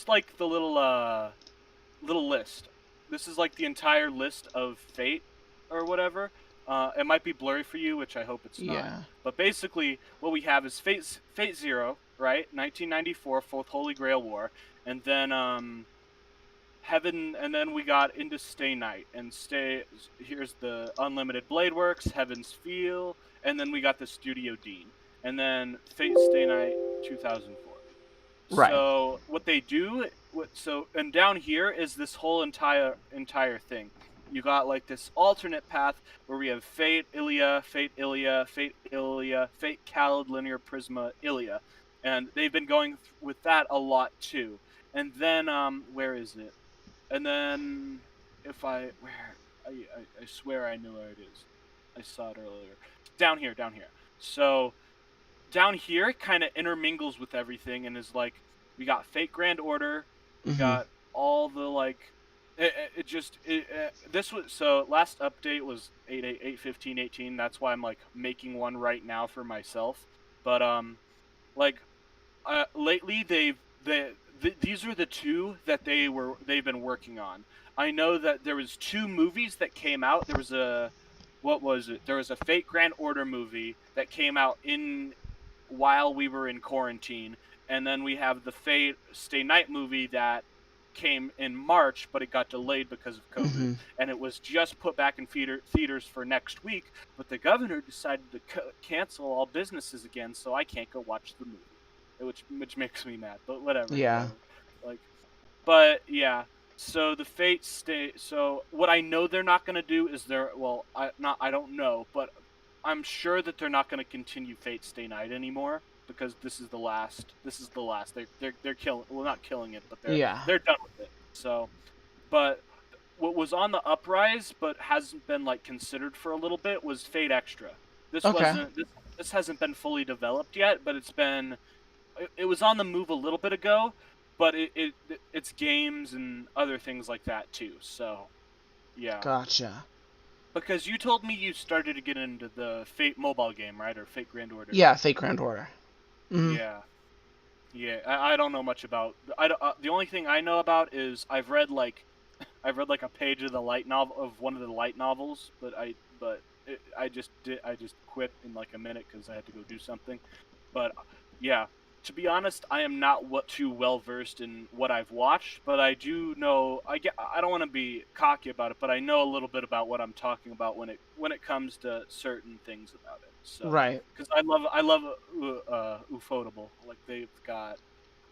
like the little list. This is like the entire list of Fate or whatever. It might be blurry for you, which I hope it's not. Yeah. But basically, what we have is Fate Zero, right? 1994, Fourth Holy Grail War, and then Heaven, and then we got into Stay Night, and Stay. Here's the Unlimited Blade Works, Heaven's Feel, and then we got the Studio Dean, and then Fate Stay Night 2004. Right. So what they do, and down here is this whole entire thing. You got like this alternate path where we have Fate Ilia, Fate Ilia, Fate Ilia, Fate Khaled, Linear Prisma Ilia, and they've been going with that a lot too. And then where is it? And then if I where I swear I know where it is. I saw it earlier. Down here. So down here it kind of intermingles with everything and is like we got Fate Grand Order, we Mm-hmm. got all the like this was so last update was 8.8.15.18. That's why I'm like making one right now for myself. But like lately these are the two that they've been working on. I know that there was two movies that came out. There was a what was it? There was a Fate Grand Order movie that came out in while we were in quarantine, and then we have the Fate Stay Night movie that came in March, but it got delayed because of COVID, Mm-hmm. and it was just put back in theaters for next week. But the governor decided to cancel all businesses again, so I can't go watch the movie, which makes me mad. But whatever. Yeah. Like, but yeah. So the Fate stay. So what I know they're not gonna do is I don't know, but I'm sure that they're not gonna continue Fate Stay Night anymore because this is the last. This is the last. They're killing. Well, not killing it, but Yeah. they're done with it. So, but what was on the uprise but hasn't been like considered for a little bit was Fate Extra. This Okay. wasn't. This hasn't been fully developed yet, but it was on the move a little bit ago, but it's games and other things like that too. So yeah, Gotcha. because you told me you started to get into the Fate mobile game, right, or Fate Grand Order? Yeah, Fake Grand Order. Mm-hmm. Yeah, yeah. I don't know much about. The only thing I know about is I've read like a page of the light novel of one of the light novels, I just quit in like a minute because I had to go do something. But yeah, to be honest, I am not too well versed in what I've watched, but I do know. I don't want to be cocky about it, but I know a little bit about what I'm talking about when it comes to certain things about it. So, Right. because I love Ufotable. Like they've got,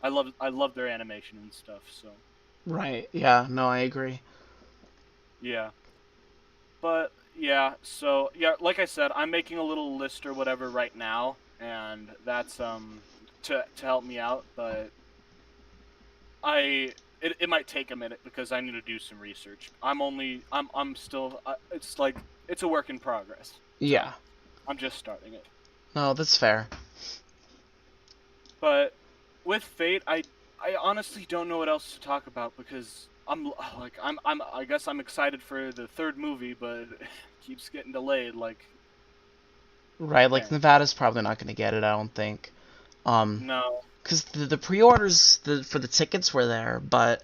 I love their animation and stuff. So Right. Yeah. No, I agree. yeah. But yeah, so yeah, like I said, I'm making a little list or whatever right now, and that's to help me out. But it might take a minute because I need to do some research. I'm still it's like it's a work in progress. So Yeah. I'm just starting it. No, that's fair. But with Fate, I honestly don't know what else to talk about because I guess I'm excited for the third movie, but it keeps getting delayed. Like, Right. Like dang, Nevada's probably not gonna get it. I don't think. Um, no, because the pre-orders for the tickets were there, but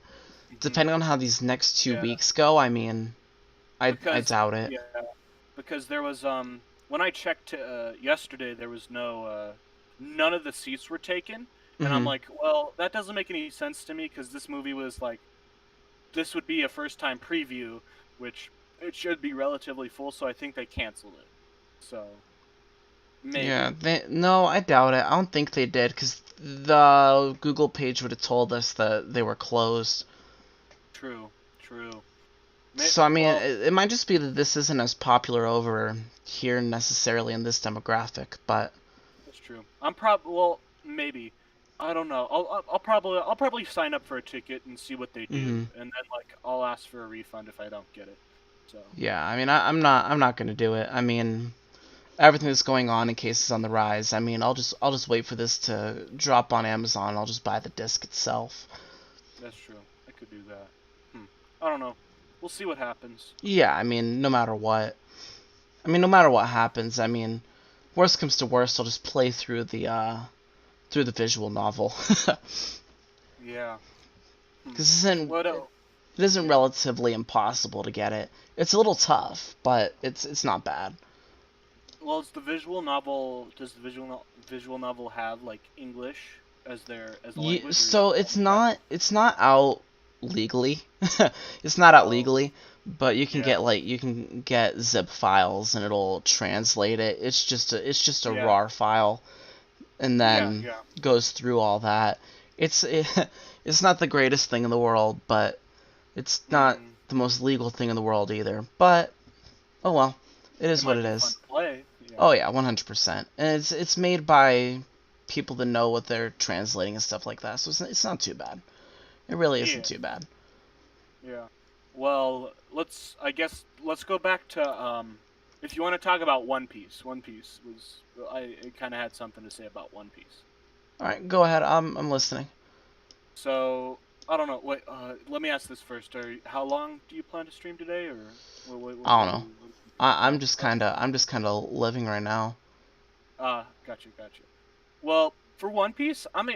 hmm depending on how these next two yeah, weeks go, I mean, I because doubt it. yeah, because there was when I checked yesterday, there was none of the seats were taken, and I'm Mm-hmm. like, well, that doesn't make any sense to me because this movie was like this would be a first-time preview, which it should be relatively full. So I think they canceled it. So maybe. Yeah, no, I doubt it. I don't think they did, because the Google page would have told us that they were closed. True. True. So, I mean, Well, it might just be that this isn't as popular over here necessarily in this demographic, but that's true. Well, maybe. I don't know. I'll probably sign up for a ticket and see what they do, and then like I'll ask for a refund if I don't get it. So yeah, I mean, I'm not gonna do it. I mean, everything that's going on in cases on the rise. I mean, I'll just wait for this to drop on Amazon. I'll just buy the disc itself. that's true. I could do that. I don't know. We'll see what happens. Yeah, I mean, no matter what. I mean, no matter what happens, I mean, worst comes to worst, I'll just play through the visual novel. Yeah. Because it What else? isn't Yeah. relatively impossible to get it. It's a little tough, but it's not bad. Well, is the visual novel? Does the visual novel have like English as the language, or is it So it's only Japanese? not out legally. It's not out Oh, legally, but yeah, you can get zip files and it'll translate it. It's just a yeah, RAR file, and yeah, then yeah. goes through all that. It's not the greatest thing in the world, but it's not Hmm. the most legal thing in the world either. But oh well, it It is what might it be fun is. to play. Yeah, Oh yeah, 100%. And it's made by people that know what they're translating and stuff like that. So it's not too bad. It really isn't yeah, too bad. yeah. Well, I guess let's go back to if you want to talk about One Piece. One Piece was I kind of had something to say about One Piece. All right, go ahead. I'm listening. So I don't know. Wait, let me ask this first. How long do you plan to stream today, or I don't know. what are you thinking? I'm Oh, just okay. kind of living right now. Gotcha, gotcha. Well, for One Piece, I'm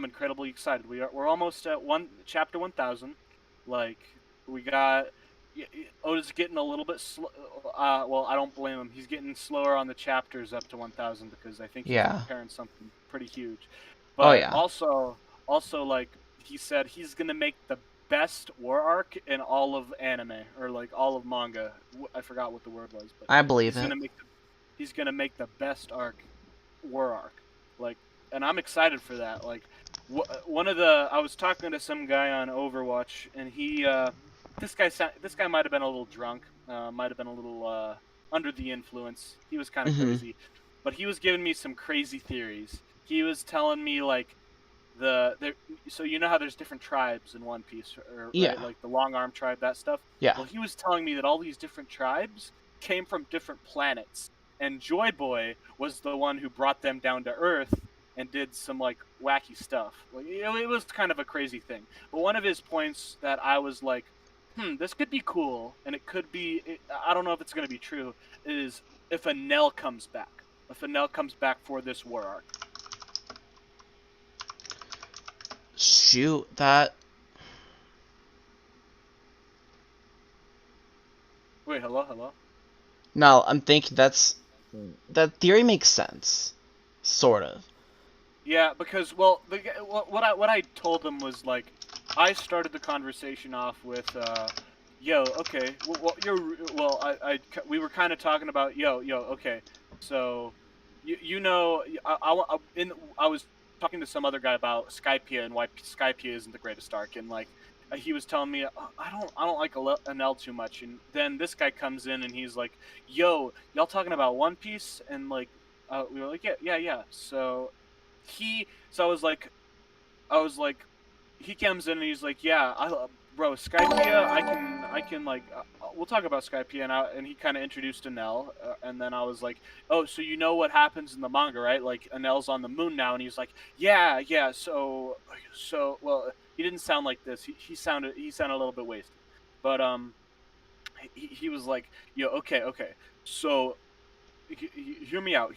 incredibly excited. We're almost at one chapter 1,000. Like we got Oda's getting a little bit slow. Well, I don't blame him. He's getting slower on the chapters up to 1,000 because I think he's Yeah. preparing something pretty huge. Oh But yeah. also like he said, he's gonna make the best war arc in all of anime or like all of manga. I forgot what the word was, but I believe he's it. gonna make the he's gonna make the best war arc. Like, and I'm excited for that. Like, one of the I was talking to some guy on Overwatch, and this guy might have been a little drunk, might have been a little under the influence. He was kind of Mhm. crazy, but he was giving me some crazy theories. He was telling me like there so you know how there's different tribes in One Piece, right? Yeah. Like the Long Arm tribe, that stuff. Yeah. Well, he was telling me that all these different tribes came from different planets, and Joy Boy was the one who brought them down to Earth and did some like wacky stuff. Like it was kind of a crazy thing. But one of his points that I was like, this could be cool, and it could be. I don't know if it's going to be true. Is if a Nell comes back. If a Nell comes back for this war arc. Shoot, that. Wait, hello, hello. No, I'm thinking that theory makes sense. Sort of. Yeah, because well, what I told them was like, I started the conversation off with, "Yo, okay, we were kind of talking about, okay, so, you know, I was talking to some other guy about Skypiea and why Skypiea isn't the greatest arc, and like, he was telling me, I don't like Anel too much, and then this guy comes in and he's like, "Yo, y'all talking about One Piece?" And like, we were like, yeah. So I was like, he comes in and he's like, yeah, bro, Skypiea, I can like, we'll talk about Skypiea, and he kind of introduced Enel, and then I was like, oh, so you know what happens in the manga, right? Like Enel's on the moon now, and he's like, yeah, well, he didn't sound like this. He sounded a little bit wasted, but he was like, yo, okay, so hear me out.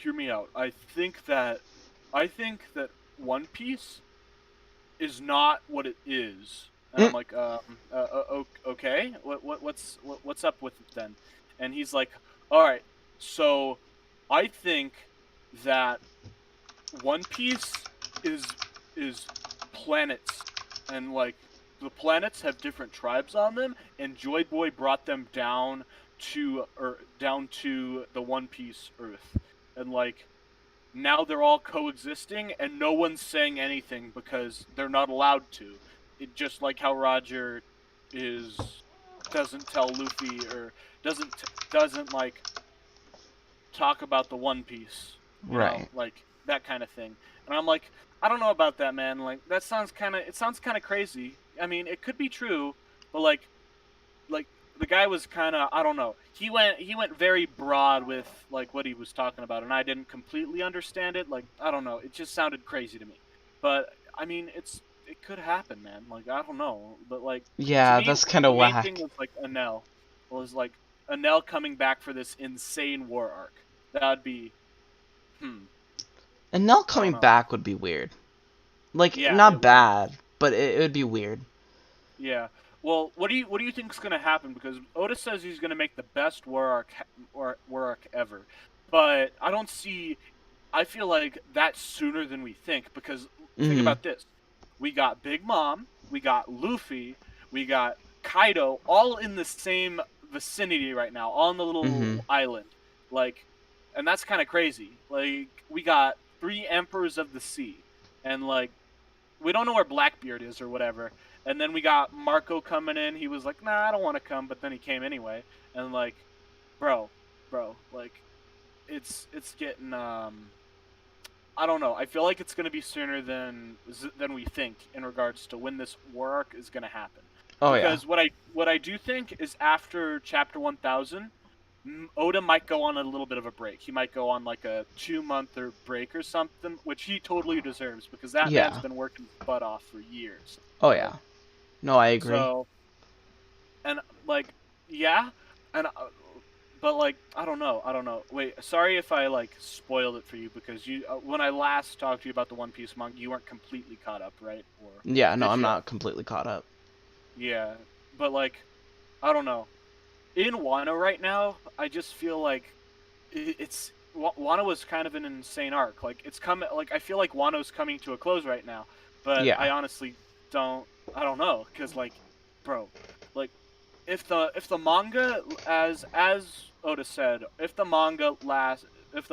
I think that One Piece is not what it is. And I'm Mm. like, okay, what's up with it then? And he's like, all right, so I think that One Piece is is planets and like the planets have different tribes on them, and Joy Boy brought them down to the One Piece Earth, and like now they're all coexisting, and no one's saying anything because they're not allowed to. It just like how Roger is doesn't tell Luffy or doesn't like talk about the One Piece, Right. like that kind of thing. And I'm like, I don't know about that, man. Like that sounds kind of crazy. I mean, it could be true, but like the guy was kind of, I don't know. He went very broad with like what he was talking about, and I didn't completely understand it. Like I don't know, it just sounded crazy to me. But I mean, it could happen, man. Like I don't know, but like to Yeah, me, that's kind the of main thing whack. was like Enel was like Enel coming back for this insane war arc. That would be And Nell I don't coming know. back would be weird. Like, Yeah, it not would be. bad, but it would be weird. Yeah. Well, what do you think is going to happen? Because Oda says he's going to make the best war arc ever, but I don't see. I feel like that's sooner than we think. Because think Mm about this: we got Big Mom, we got Luffy, we got Kaido, all in the same vicinity right now, on the hmm. Mm hmm. little island. Like, and that's kind of crazy. Like, we got three emperors of the sea, and like we don't know where Blackbeard is or whatever. And then we got Marco coming in. He was like, "Nah, I don't want to come," but then he came anyway. And like, bro, like, it's getting I don't know. I feel like it's gonna be sooner than we think in regards to when this war arc is gonna happen. Oh, yeah. Because what I do think is after chapter 1000, Oda might go on a little bit of a break. He might go on like a 2 month or break or something, which he totally deserves because that man's Yeah. been working his butt off for years. Oh, You know? yeah. No, I agree. So and like yeah, and but like I don't know. Wait, sorry if I like spoiled it for you because you when I last talked to you about the One Piece manga, you weren't completely caught up, right? Or Yeah, no, did I'm you? not completely caught up. Yeah, but like I don't know. In Wano right now, I just feel like Wano was kind of an insane arc. Like it's coming. Like I feel like Wano's coming to a close right now, but Yeah. I honestly don't. I don't know because like, bro, like if the manga as Oda said, if the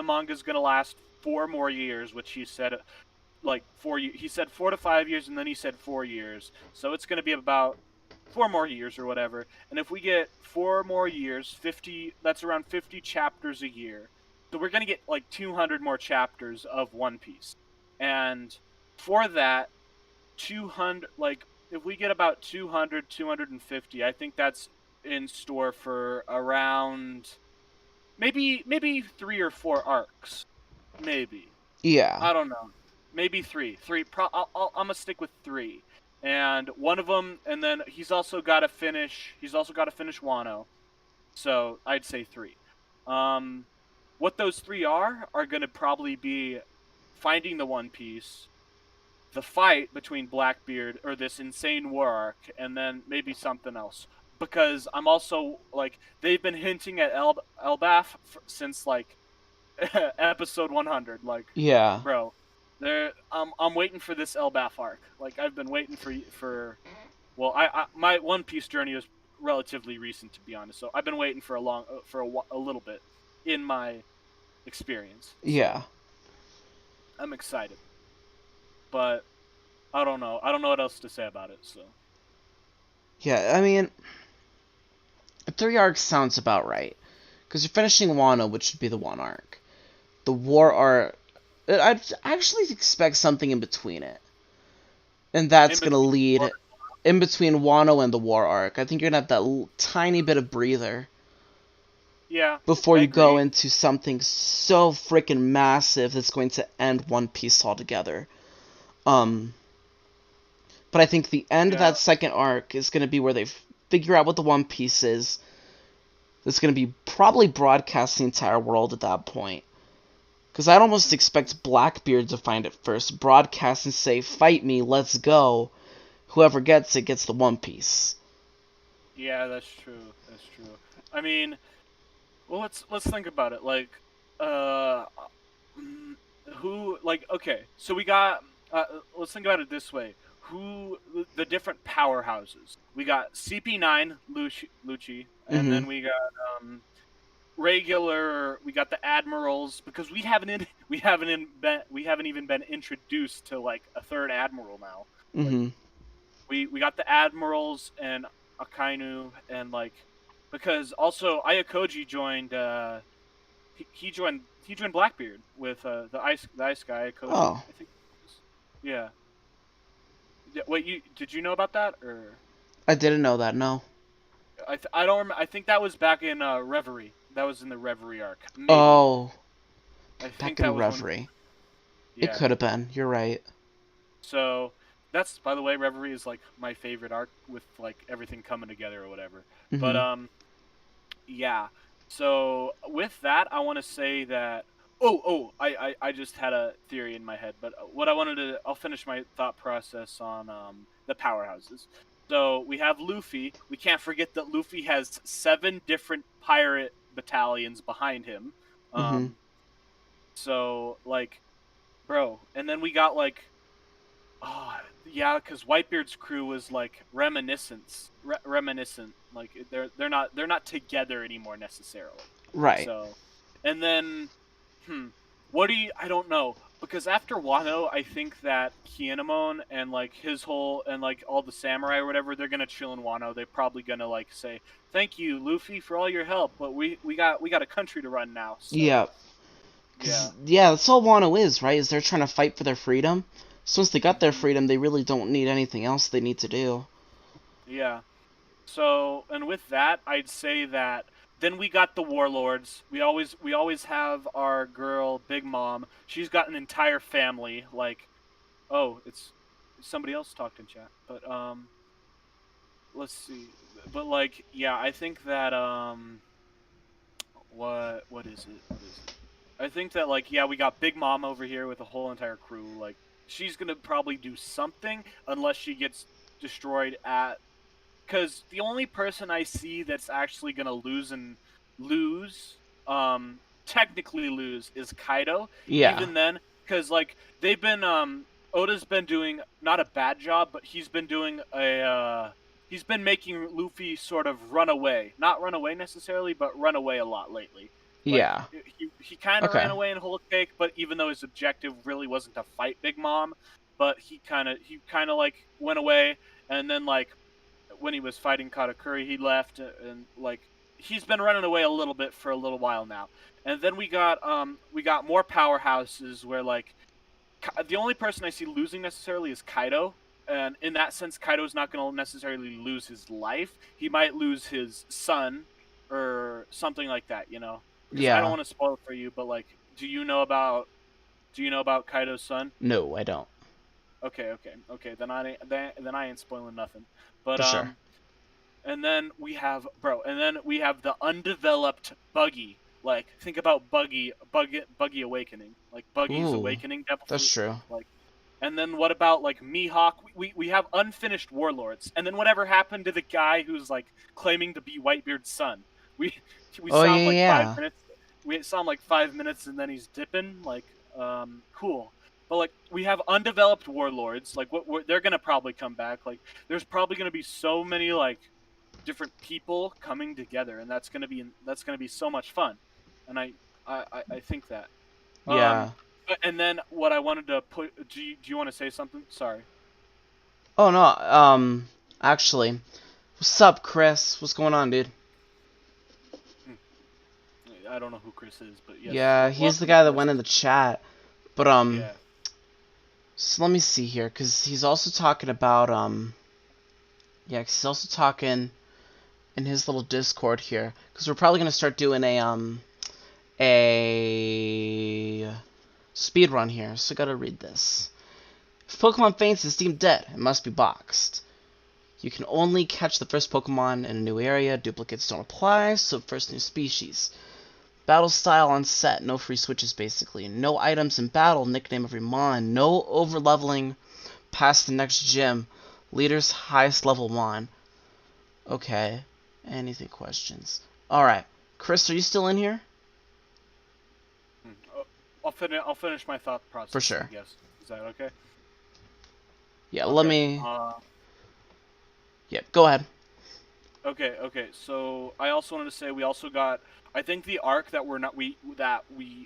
manga's gonna last 4 more years, which he said like he said 4 to 5 years, and then he said 4 years, so it's gonna be about 4 more years or whatever. And if we get 4 more years, 50, that's around 50 chapters a year. So we're gonna get like 200 more chapters of One Piece, and for that 200, like if we get about 200, 250, I think that's in store for around maybe 3 or 4 arcs, maybe. Yeah. I don't know. Maybe three. Three. I'm gonna stick with three, and one of them. And then he's also got to finish. He's also got to finish Wano. So I'd say three. Um, what those three are gonna probably be finding the One Piece, the fight between Blackbeard or this insane war arc, and then maybe something else. Because I'm also like they've been hinting at Elbaf since like episode 100. Like, Yeah. bro, there. I'm waiting for this Elbaf arc. Like, I've been waiting for. Well, I my One Piece journey is relatively recent, to be honest. So I've been waiting for a little bit in my experience. Yeah. So I'm excited, but I don't know. I don't know what else to say about it. So Yeah, I mean, 3 arcs sounds about right. Because you're finishing Wano, which would be the one arc. The war arc, I'd actually expect something in between it. And in that's going to between, lead in between Wano and the war arc. I think you're going to have that tiny bit of breather yeah, before I you go agree. into something so freaking massive that's going to end One Piece altogether. Um, but I think the end of Yeah, that second arc is going to be where they figure out what the One Piece is. That's going to be probably broadcast the entire world at that point. Because I'd almost expect Blackbeard to find it first, broadcast and say, "Fight me, let's go." Whoever gets it gets the One Piece. yeah, that's true. That's true. I mean, well, let's think about it. Like, uh, mm, who like okay, so we got let's think about it this way. who the different powerhouses. We got CP9 Lucci, and Mm-hmm. then we got regular. We got the admirals because we haven't even been introduced to like a third admiral now. Like Mm-hmm. we got the admirals and Akainu and like because also Ayakoji joined. He joined Blackbeard with the ice guy Koji. Oh, I think. Yeah. Wait, you did you know about that or I didn't know that. No. I don't I think that was back in Reverie. That was in the Reverie arc. Maybe. Oh, I back think in that was when Reverie. It yeah. could have been. You're right. So that's by the way Reverie is like my favorite arc with like everything coming together or whatever. But Mm-hmm. yeah. So with that, I want to say that. I just had a theory in my head, but what I wanted to, I'll finish my thought process on the powerhouses. So we have Luffy. We can't forget that Luffy has 7 different pirate battalions behind him. Mm-hmm. Um, so like, bro, and then we got like oh, yeah, because Whitebeard's crew was like reminiscent. Like they're not together anymore necessarily. Right. So, and then, hmm, what do you? I don't know because after Wano, I think that Kinemon and like his whole and like all the samurai or whatever, they're gonna chill in Wano. They're probably gonna like say, "Thank you, Luffy, for all your help, but we got a country to run now." Yeah. So Cause yeah, yeah, that's all Wano is, right? Is they're trying to fight for their freedom. So once they got their hmm freedom, they really don't need anything else they need to do. yeah. So, and with that, I'd say that then we got the warlords. We always have our girl Big Mom. She's got an entire family. Like, oh, it's somebody else talked in chat, but let's see. But like, yeah, I think that what is it? What is it? I think that like, yeah, we got Big Mom over here with a whole entire crew. Like, she's gonna probably do something unless she gets destroyed at because the only person I see that's actually gonna lose, technically lose, is Kaido. Yeah. Even then, because like they've been, Oda's been doing not a bad job, but he's been making Luffy sort of run away, not run away necessarily, but run away a lot lately. Like Yeah. he kind of Okay. ran away in Whole Cake, but even though his objective really wasn't to fight Big Mom, but he kind of like went away, and then like when he was fighting Katakuri, he left, and like he's been running away a little bit for a little while now. And then we got more powerhouses where like the only person I see losing necessarily is Kaido. And in that sense, Kaido's not going to necessarily lose his life. He might lose his son or something like that, you know. Because I don't Yeah. want to spoil it for you, but like, do you know about Kaido's son? No, I don't. Okay. Then I ain't spoiling nothing. But For sure. and then we have and then we have the undeveloped Buggy. Like think about Buggy Awakening, like Buggy's Ooh, Awakening Devil that's Fruit, true. like. And then what about like Mihawk? We have unfinished warlords. And then whatever happened to the guy who's like claiming to be Whitebeard's son? We we Oh saw him yeah, like five yeah. minutes. We saw him like 5 minutes, and then he's dipping. Like cool. But like we have undeveloped warlords. Like they're gonna probably come back. Like there's probably gonna be so many like different people coming together, and that's gonna be so much fun. And I think that. Um, Yeah. and then what I wanted to put. Do you want to say something? Sorry. Oh no. Actually, what's up, Chris? What's going on, dude? Hmm, I don't know who Chris is, but yes, Yeah, he's the welcome, guy that Chris. went in the chat. But Yeah. so let me see here, cause he's also talking about yeah, 'cause he's also talking in his little Discord here, cause we're probably gonna start doing a speed run here. So gotta read this. If Pokemon faints, is deemed dead. It must be boxed. You can only catch the first Pokemon in a new area. Duplicates don't apply, so first new species. Battle style on set. No free switches, basically. No items in battle. Nickname every Mon. No over-leveling past the next gym. Leader's highest level Mon. Okay. Anything questions? Alright. Chris, are you still in here? Hmm. I'll finish my thought For process. I sure. guess is that okay? Yeah, let Okay. me... Yeah, go ahead. Okay. So I also wanted to say we also got. I think the arc that we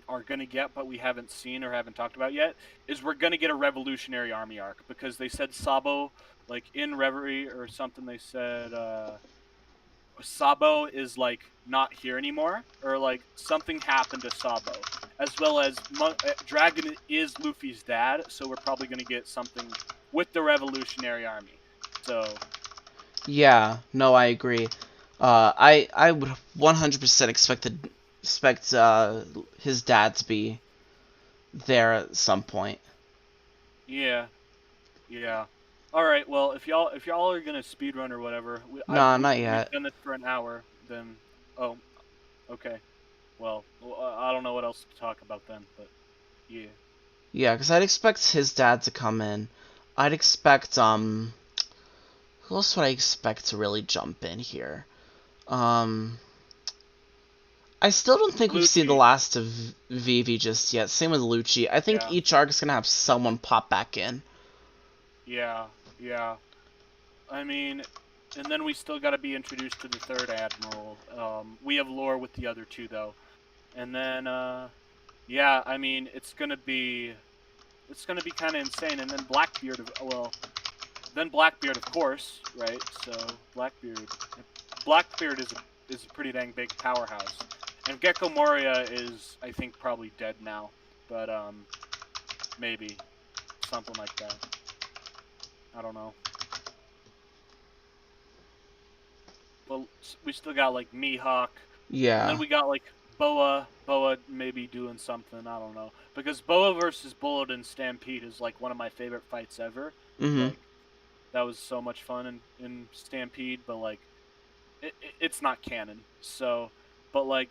are gonna get, but we haven't seen or haven't talked about yet, is we're gonna get a Revolutionary Army arc because they said Sabo, like in Reverie or something. They said Sabo is like not here anymore, or like something happened to Sabo, as well as Dragon is Luffy's dad, so we're probably gonna get something with the Revolutionary Army. So Yeah, no, I agree. I would 100% expect his dad to be there at some point. yeah. Yeah. All right. Well, if y'all are gonna speedrun or whatever, Nah, not we've yet. done this for an hour. Then, oh, okay. Well, I don't know what else to talk about then, but yeah. Yeah, because I'd expect his dad to come in. I'd expect, who else would I expect to really jump in here? Um, I still don't think we've seen the Lucci. last of Vivi just yet. Same with Lucci. I think Yeah. each arc is gonna have someone pop back in. Yeah. Yeah. I mean, and then we still got to be introduced to the third admiral. We have lore with the other two though, and then yeah. I mean, it's gonna be kind of insane. And then Blackbeard. Well, then Blackbeard, of course, right? So Blackbeard is a pretty dang big powerhouse, and Gecko Moria is, I think, probably dead now, but maybe something like that. I don't know. But we still got like Mihawk, and then Yeah. we got like Boa. Boa maybe doing something. I don't know, because Boa versus Bullet and Stampede is like one of my favorite fights ever. Mm-hmm. Like that was so much fun in Stampede, but like it's not canon. So, but like,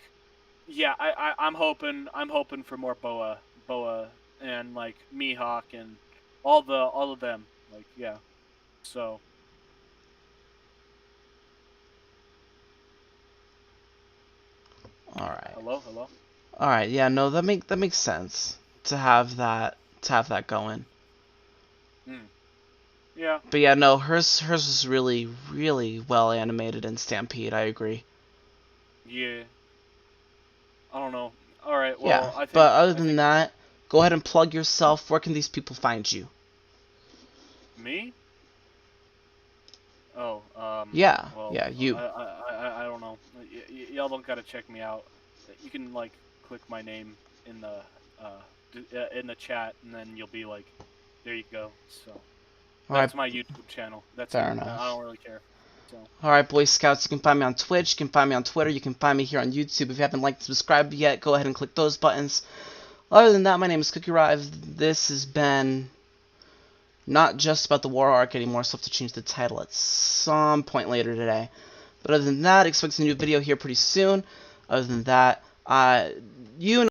yeah, I'm hoping for more Boa, and like Mihawk and all of them. Like, yeah. So, All right. hello. All right. Yeah. No, that makes sense to have that going. Hmm. Yeah. But yeah, no, hers was really well animated in Stampede. I agree. Yeah. I don't know. All right. Yeah. Well, I think But other I than think that, go ahead and plug yourself. Where can these people find you? me. Oh. Yeah. Well, Yeah. You. I don't know. Y'all don't gotta check me out. You can like click my name in the in the chat, and then you'll be like, there you go. So All right. that's my YouTube channel. That's it. Fair I enough. don't really care. So All right, Boy Scouts. You can find me on Twitch. You can find me on Twitter. You can find me here on YouTube. If you haven't liked and subscribed yet, go ahead and click those buttons. Other than that, my name is Cookie Rive. This has been not just about the war arc anymore, so I have to change the title at some point later today. But other than that, expect a new video here pretty soon. Other than that, you